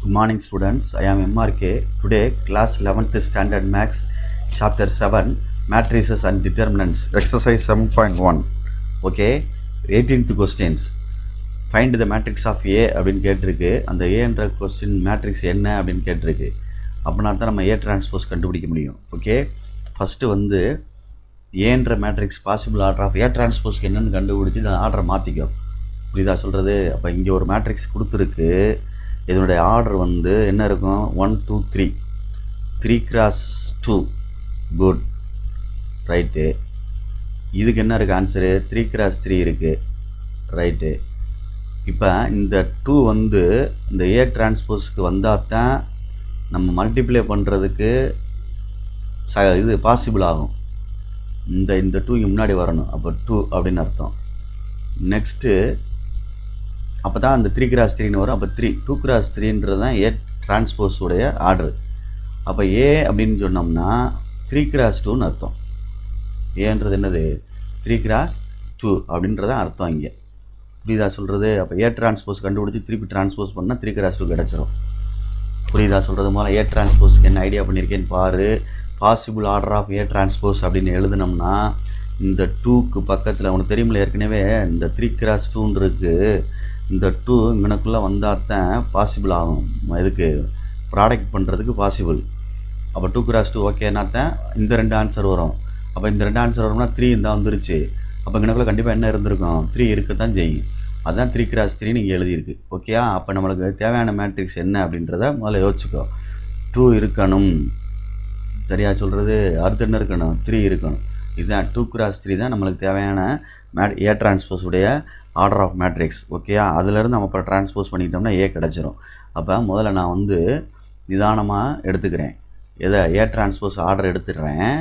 Good morning students, I am MRK. Today class 11th standard maths chapter 7 matrices and determinants exercise 7.1. Okay, 18th questions. Find the matrix of A அப்படின்னு கேட்டிருக்கு. அந்த Aன்ற question matrix என்ன அப்படின்னு கேட்டிருக்கு. அப்படின்னா தான் நம்ம A டிரான்ஸ்போஸ் கண்டுபிடிக்க முடியும். ஓகே, ஃபஸ்ட்டு வந்து ஏன்ற matrix possible order of A டிரான்ஸ்போஸ்க்கு என்னென்னு கண்டுபிடிச்சி இந்த ஆர்டரை மாற்றிக்கோ. புரியுதா சொல்கிறது? அப்போ இங்கே ஒரு மேட்ரிக்ஸ் கொடுத்துருக்கு. இதனுடைய ஆர்டர் வந்து என்ன இருக்கும்? 1 2 3 3 cross 2. Good, right. இதுக்கு என்ன இருக்குது ஆன்சரு? 3 cross 3 இருக்குது, ரைட்டு. இப்போ இந்த 2 வந்து இந்த ஏ டிரான்ஸ்போஸ்க்கு வந்தால் தான் நம்ம மல்டிப்ளை பண்ணுறதுக்கு இது பாசிபிள் ஆகும். இந்த 2 இங்கே முன்னாடி வரணும். அப்போ 2 அப்படின்னு அர்த்தம். நெக்ஸ்ட்டு அப்போ தான் அந்த 3 cross 3ன்னு வரும். அப்போ 2 cross 3ன்றது தான் ஏ டிரான்ஸ்போஸுடைய ஆர்டர். அப்போ ஏ அப்படின்னு சொன்னோம்னா 3 cross 2ன்னு அர்த்தம். ஏன்றது என்னது? 3 cross 2 அப்படின்றதான் அர்த்தம் இங்கே. புரியுதா சொல்கிறது? அப்போ ஏ டிரான்ஸ்போஸ் கண்டுபிடிச்சி திருப்பி டிரான்ஸ்போஸ் பண்ணால் 3 cross 2 கிடச்சிரும். புரியுதா சொல்கிறது? மூலம் ஏ டிரான்ஸ்போஸ்க்கு என்ன ஐடியா பண்ணியிருக்கேன்னு பாரு. Possible order of A transpose அப்படின்னு எழுதுனோம்னா இந்த 2க்கு பக்கத்தில் உனக்கு தெரியுமில்ல ஏற்கனவே இந்த 3 cross 2ன்னு இருக்குது. இந்த 2 இங்கனக்குள்ளே வந்தால் தான் பாசிபிள் ஆகும். இதுக்கு ப்ராடக்ட் பண்ணுறதுக்கு பாசிபிள். அப்போ 2 cross 2 ஓகேனா தான் இந்த 2 ஆன்சர் வரும். அப்போ இந்த 2 ஆன்சர் வரும்னா 3 இருந்தால் வந்துருச்சு. அப்போ இங்கனக்குள்ளே கண்டிப்பாக என்ன இருந்திருக்கும்? 3 இருக்க தான் செய்யும். அதுதான் 3 cross 3 நீங்கள் எழுதியிருக்கு. ஓகேயா? அப்போ நம்மளுக்கு தேவையான மேட்ரிக்ஸ் என்ன அப்படின்றத முதல்ல யோசிச்சுக்கோ. 2 இருக்கணும். சரியா சொல்கிறது? அடுத்து என்ன இருக்கணும்? 3 இருக்கணும். இதுதான் 2 cross 3 தான் நம்மளுக்கு தேவையான ஏ டிரான்ஸ்போஸ் உடைய ஆர்டர் ஆஃப் மேட்ரிக்ஸ். ஓகேயா? அதுலேருந்து நம்ம அப்புறம் டிரான்ஸ்போஸ் பண்ணிக்கிட்டோம்னா ஏ கிடச்சிரும். அப்போ முதல்ல நான் வந்து நிதானமாக எடுத்துக்கிறேன். எதை? ஏ டிரான்ஸ்போஸ் ஆர்டர் எடுத்துடுறேன்.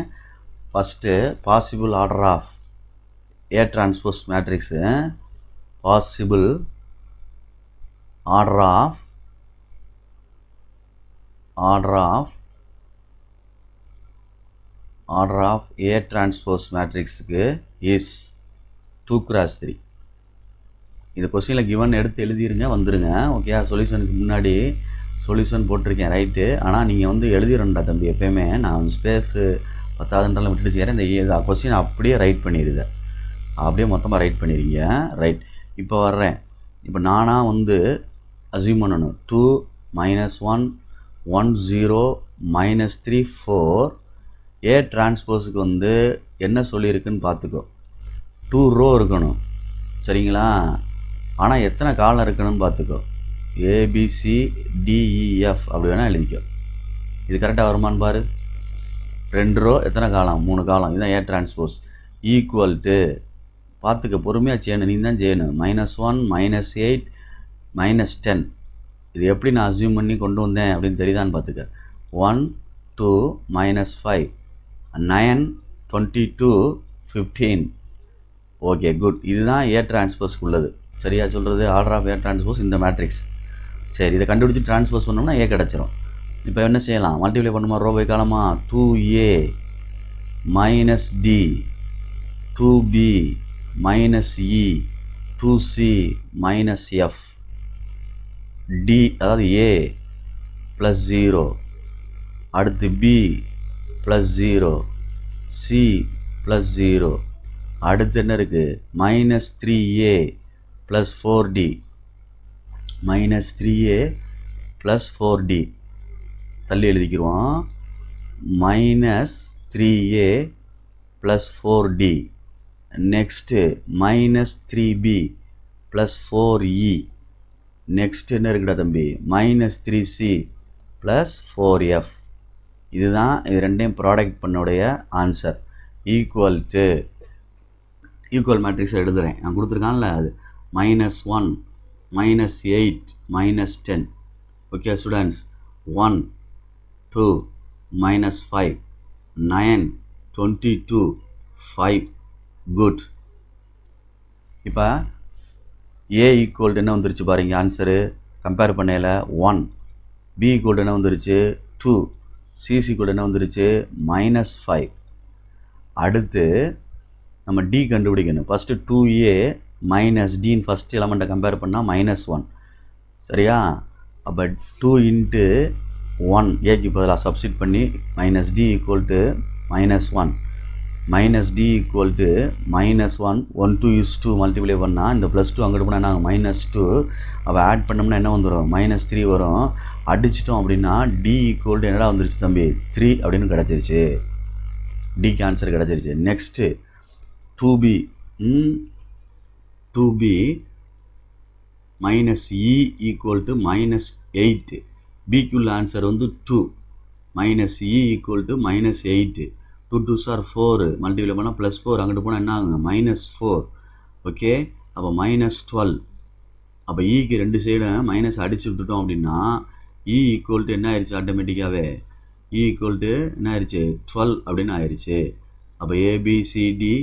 First possible order of A transpose matrix, possible order of A transpose மேட்ரிக்ஸுக்கு இஸ் 2 cross 3. இது கொஸ்டினில் கிவன் எடுத்து எழுதிருங்க, வந்துடுங்க. ஓகே, சொல்யூஷனுக்கு முன்னாடி சொல்யூஷன் போட்டிருக்கேன், ரைட்டு. ஆனால் நீங்கள் வந்து எழுதிடணுண்டா தம்பி. எப்போயுமே நான் ஸ்பேஸு 10,000 விட்டுட்டு செய்கிறேன். இந்த கொஸ்டின் அப்படியே ரைட் பண்ணிடுது. அப்படியே மொத்தமாக ரைட் பண்ணிடுங்க, ரைட். இப்போ வர்றேன். இப்போ நானாக வந்து அசியூம் பண்ணணும். 2 -1 1 0 -3 4 ஏ டிரான்ஸ்போஸுக்கு வந்து என்ன சொல்லியிருக்குன்னு பார்த்துக்கோ. 2 ரோ இருக்கணும், சரிங்களா? ஆனால் எத்தனை காலம் இருக்கணும்னு பார்த்துக்கோ. ABCDEF அப்படி வேணால் எழுதிக்கோ. இது கரெக்டாக வருமானு பாரு. 2 ரோ, எத்தனை காலம்? 3 காலம். இதுதான் ஏ டிரான்ஸ்போஸ். ஈக்குவல் டு பார்த்துக்க, பொறுமையாக செய்யணும், நீ தான் செய்யணும். -1 -8 -10. இது எப்படி நான் அசியூம் பண்ணி கொண்டு வந்தேன் அப்படின்னு தெரியுதான்னு பார்த்துக்க. 1 2 -5 9 22 15. Okay, good. இதுதான் ஏ டிரான்ஸ்போஸ்க்கு உள்ளது. சரியா சொல்கிறது? ஆர்டர் ஆஃப் ஏ டிரான்ஸ்போஸ் இந்த மேட்ரிக்ஸ். சரி, இதை கண்டுபிடிச்சி டிரான்ஸ்போஸ் பண்ணோம்னா ஏ கிடச்சிரும். இப்போ என்ன செய்யலாம்? மல்டிப்ளை பண்ணுமா? ரோ பை காலமா? 2A - D 2B - E 2C - F D, அதாவது A + 0, அடுத்து B + 0, C + 0, அடுத்து என்ன இருக்குது? -3A + 4D -3A + 4D தள்ளி எழுதிக்கிடுவோம். -3A + 4D. Next -3B + 4E. Next என்ன இருக்குடா தம்பி? -3C + 4F. இதுதான் இது ரெண்டையும் ப்ராடக்ட் பண்ணுடைய answer. Equal to equal matrix எழுதுகிறேன். நான் கொடுத்துருக்கான்ல, அது -1 -8 -10. Okay students, 1 2 -5 9 22 5. குட். இப்போ ஏ ஈக்குவல் என்ன வந்துருச்சு பாருங்க ஆன்சரு. கம்பேர் பண்ணையில் 1. பி ஈக்குவல் என்ன வந்துருச்சு? 2. சிசி ஈக்குவல் என்ன வந்துருச்சு? -5. அடுத்து நம்ம டி கண்டுபிடிக்கணும். ஃபஸ்ட்டு 2A - Dன்னு ஃபஸ்ட் எலமெண்ட்டை கம்பேர் பண்ணால் -1. சரியா? அப்போ 2 இன்ட்டு 1 ஏக்கு பதிலாக சப்ஸ்டிட் பண்ணி minus T equal to -1 minus T equal to -1 1 2 is 2 multiply பண்ணால் இந்த +2 அங்கிட்டு போனால் நாங்கள் -2 அப்போ ஆட் பண்ணோம்னா என்ன வந்துடும் -3 வரும். அடிச்சிட்டோம் அப்படின்னா டி ஈக்குவல் டு என்னடா வந்துருச்சு தம்பி 3 அப்படின்னு கிடச்சிருச்சு. டிக்கு ஆன்சர் கிடச்சிருச்சு. Next 2b minus E equal to -8 பிக்குள்ள ஆன்சர் வந்து 2 minus E equal to -8 2 2s are 4 multiply பண்ணால் +4 அங்கிட்டு போனால் என்ன ஆகுங்க -4 ஓகே. அப்போ -12 அப்போ ஈக்கு ரெண்டு சைடும் மைனஸ் அடிச்சு விட்டுட்டோம் அப்படின்னா இ ஈக்குவல் டு என்ன ஆயிடுச்சு ஆட்டோமேட்டிக்காகவே இ ஈக்குவல் டு என்ன ஆயிடுச்சு 12 அப்படின்னு ஆயிடுச்சு. அப்போ ஏபிசிடி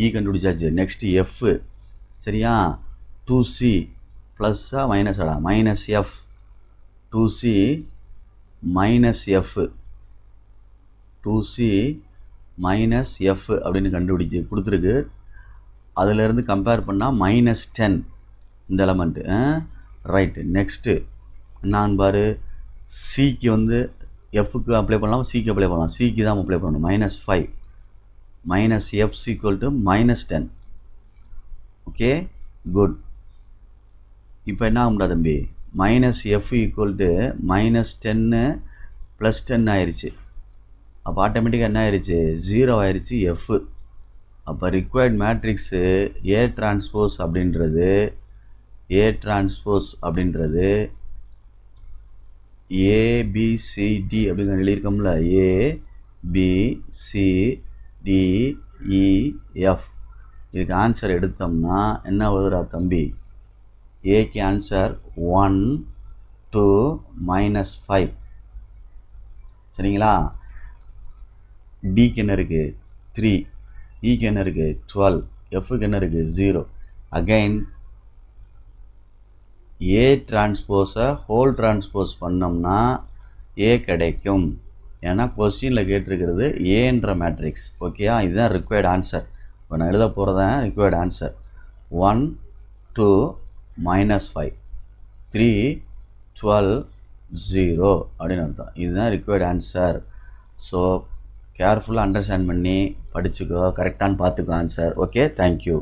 இ கண்டுபிடிச்சாச்சு. நெக்ஸ்ட்டு எஃப் சரியா 2c ப்ளஸ்ஸா மைனஸாடா -f 2c -f 2c -f அப்படின்னு கொடுத்துருக்கு. அதிலேருந்து கம்பேர் பண்ணால் -10 இந்த எலமெண்ட்டு ரைட்டு. நெக்ஸ்ட்டு என்னான்னு பாரு சிக்கு வந்து எஃப்க்கு அப்ளை பண்ணலாம் சிக்கு அப்ளை பண்ணலாம் சிக்கு தான் அப்ளை பண்ணணும் -5 -f equal to -10 okay good. இப்போ என்ன ஆகும்டா தம்பி -f ஈக்குவல் டு -10 +10 ஆயிடுச்சு. அப்போ ஆட்டோமேட்டிக்காக என்ன ஆயிடுச்சு 0 ஆயிடுச்சு எஃப். அப்போ ரிக்வயர்ட் மேட்ரிக்ஸு ஏ டிரான்ஸ்போஸ் அப்படின்றது ஏபிசிடி அப்படிங்கிற எழுதியிருக்கோம்ல ABCDEF. இதுக்கு ஆன்சர் எடுத்தோம்னா என்ன வருதுடா தம்பி ஏக்கு ஆன்சர் 1 2 -5 சரிங்களா. டிக்கு என்ன இருக்குது 3 ஈக்கு என்ன இருக்குது 12 எஃப்க்கு என்ன இருக்குது 0. அகைன் ஏ டிரான்ஸ்போஸை ஹோல் டிரான்ஸ்போஸ் பண்ணோம்னா ஏ கிடைக்கும். ஏன்னா கொஸ்டினில் கேட்டிருக்கிறது ஏன்ற மேட்ரிக்ஸ் ஓகேயா. இதுதான் ரிக்வயர்டு ஆன்சர். இப்போ நான் எழுத போகிறதான் ரிக்வயர்டு ஆன்சர் 1 2 -5 3 12 0 அப்படின்னு அர்த்தம். இதுதான் ரிக்வயர்டு ஆன்சர். ஸோ கேர்ஃபுல்லாக அண்டர்ஸ்டாண்ட் பண்ணி படிச்சுக்கோ, கரெக்டானு பார்த்துக்கோ ஆன்சர். Okay thank you.